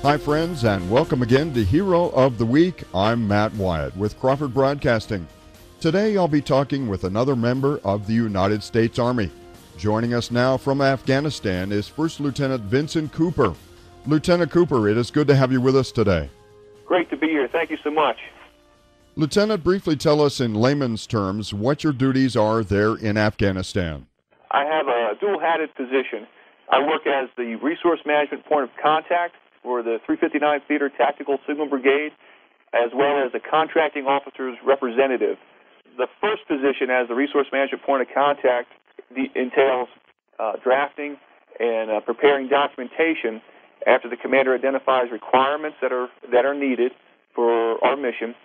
Hi, friends, and welcome again to Hero of the Week. I'm Matt Wyatt with Crawford Broadcasting. Today, I'll be talking with another member of the United States Army. Joining us now from Afghanistan is First Lieutenant Vincent Cooper. Lieutenant Cooper, it is good to have you with us today. Great to be here. Thank you so much. Lieutenant, briefly tell us in layman's terms what your duties are there in Afghanistan. I have a dual-hatted position. I work as the resource management point of contact for the 359th Theater Tactical Signal Brigade, as well as a contracting officer's representative. The first position as the resource management point of contact entails drafting and preparing documentation after the commander identifies requirements that are needed for our mission,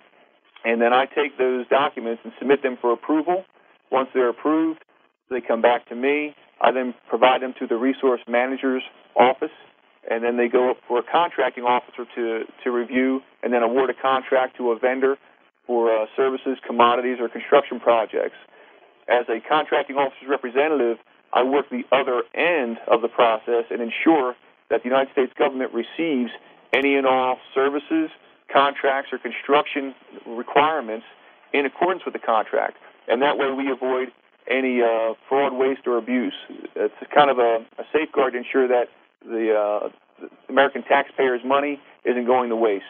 and then I take those documents and submit them for approval. Once they're approved, they come back to me. I then provide them to the resource manager's office, and then they go up for a contracting officer to review and then award a contract to a vendor for services, commodities, or construction projects. As a contracting officer's representative, I work the other end of the process and ensure that the United States government receives any and all services, contracts, or construction requirements in accordance with the contract. And that way we avoid any fraud, waste, or abuse. It's kind of a safeguard to ensure that the American taxpayers' money isn't going to waste.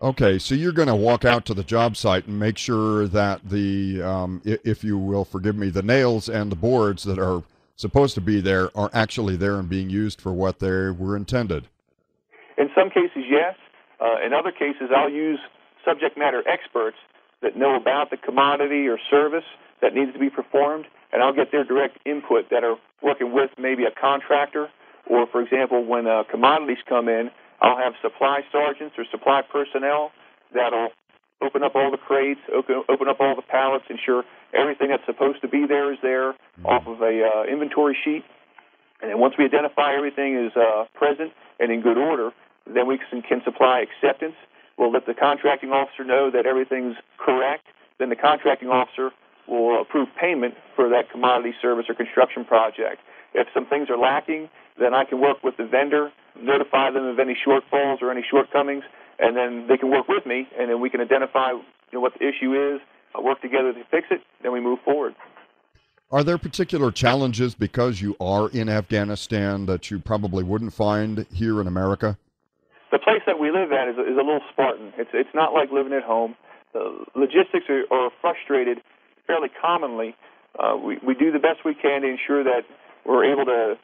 Okay, so you're going to walk out to the job site and make sure that the, if you will forgive me, the nails and the boards that are supposed to be there are actually there and being used for what they were intended. In some cases, yes. In other cases, I'll use subject matter experts that know about the commodity or service that needs to be performed, and I'll get their direct input that are working with maybe a contractor, or, for example, when commodities come in, I'll have supply sergeants or supply personnel that'll open up all the crates, open up all the pallets, ensure everything that's supposed to be there is there off of a inventory sheet. And then once we identify everything is present and in good order, then we can supply acceptance. We'll let the contracting officer know that everything's correct. Then the contracting officer will approve payment for that commodity, service, or construction project. If some things are lacking, then I can work with the vendor, notify them of any shortfalls or any shortcomings, and then they can work with me, and then we can identify what the issue is, work together to fix it, then we move forward. Are there particular challenges because you are in Afghanistan that you probably wouldn't find here in America? The place that we live at is a little Spartan. It's not like living at home. Logistics are frustrated fairly commonly. We do the best we can to ensure that we're able to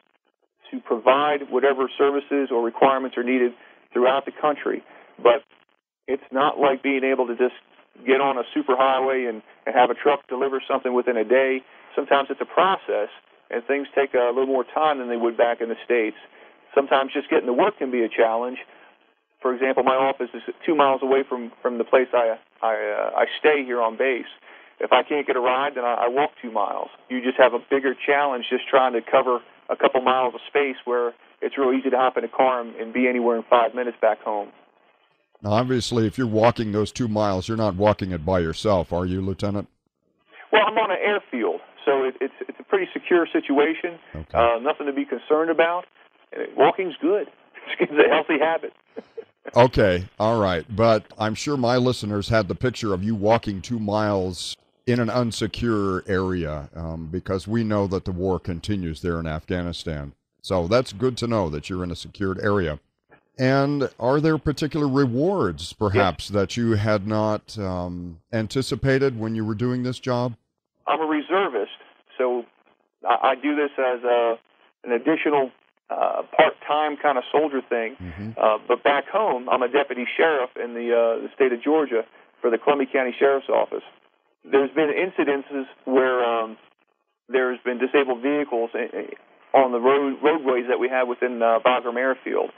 provide whatever services or requirements are needed throughout the country. But it's not like being able to just get on a superhighway and have a truck deliver something within a day. Sometimes it's a process, and things take a little more time than they would back in the States. Sometimes just getting to work can be a challenge. For example, my office is 2 miles away from the place I stay here on base. If I can't get a ride, then I walk 2 miles. You just have a bigger challenge just trying to cover a couple miles of space where it's real easy to hop in a car and be anywhere in 5 minutes back home. Now, obviously, if you're walking those 2 miles, you're not walking it by yourself, are you, Lieutenant? Well, I'm on an airfield, so it's a pretty secure situation. Okay. Nothing to be concerned about. Walking's good. It's a healthy habit. Okay, all right. But I'm sure my listeners had the picture of you walking 2 miles in an unsecure area because we know that the war continues there in Afghanistan. So that's good to know that you're in a secured area. And are there particular rewards, perhaps, that you had not anticipated when you were doing this job? I'm a reservist, so I do this as an additional part-time kind of soldier thing. Mm-hmm. But back home, I'm a deputy sheriff in the state of Georgia for the Columbia County Sheriff's Office. There's been incidences where there's been disabled vehicles on the roadways that we have within Bagram Airfield.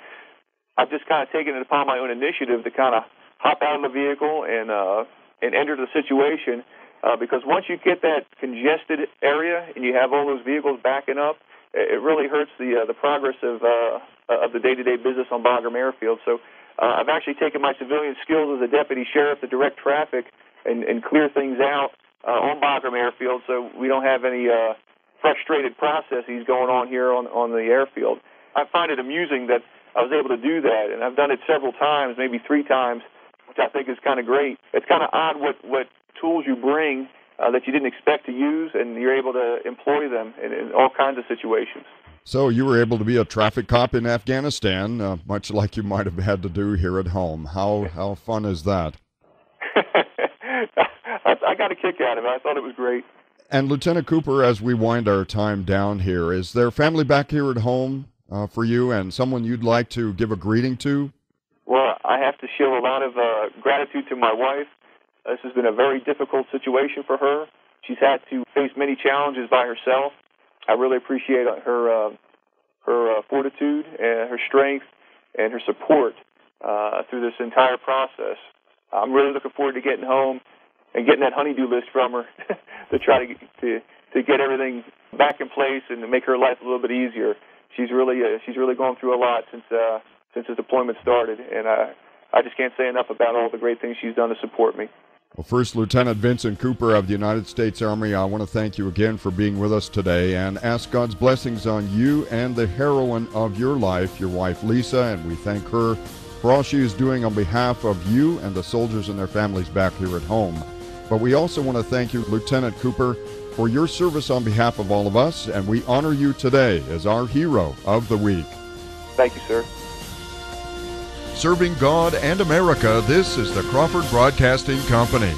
I've just kind of taken it upon my own initiative to kind of hop out of the vehicle and enter the situation because once you get that congested area and you have all those vehicles backing up, it really hurts the progress of the day-to-day business on Bagram Airfield. So I've actually taken my civilian skills as a deputy sheriff to direct traffic and clear things out on Bagram Airfield so we don't have any frustrated processes going on here on the airfield. I find it amusing that I was able to do that, and I've done it several times, maybe 3 times, which I think is kind of great. It's kind of odd what tools you bring that you didn't expect to use, and you're able to employ them in all kinds of situations. So you were able to be a traffic cop in Afghanistan, much like you might have had to do here at home. How fun is that? I got a kick out of it. I thought it was great. And Lieutenant Cooper, as we wind our time down here, is there family back here at home for you and someone you'd like to give a greeting to? Well, I have to show a lot of gratitude to my wife. This has been a very difficult situation for her. She's had to face many challenges by herself. I really appreciate her fortitude and her strength and her support through this entire process. I'm really looking forward to getting home and getting that honey-do list from her to try to get everything back in place and to make her life a little bit easier. She's really gone through a lot since the deployment started, and I just can't say enough about all the great things she's done to support me. Well, First Lieutenant Vincent Cooper of the United States Army, I want to thank you again for being with us today and ask God's blessings on you and the heroine of your life, your wife Lisa, and we thank her for all she is doing on behalf of you and the soldiers and their families back here at home. But we also want to thank you, Lieutenant Cooper, for your service on behalf of all of us, and we honor you today as our hero of the week. Thank you, sir. Serving God and America, this is the Crawford Broadcasting Company.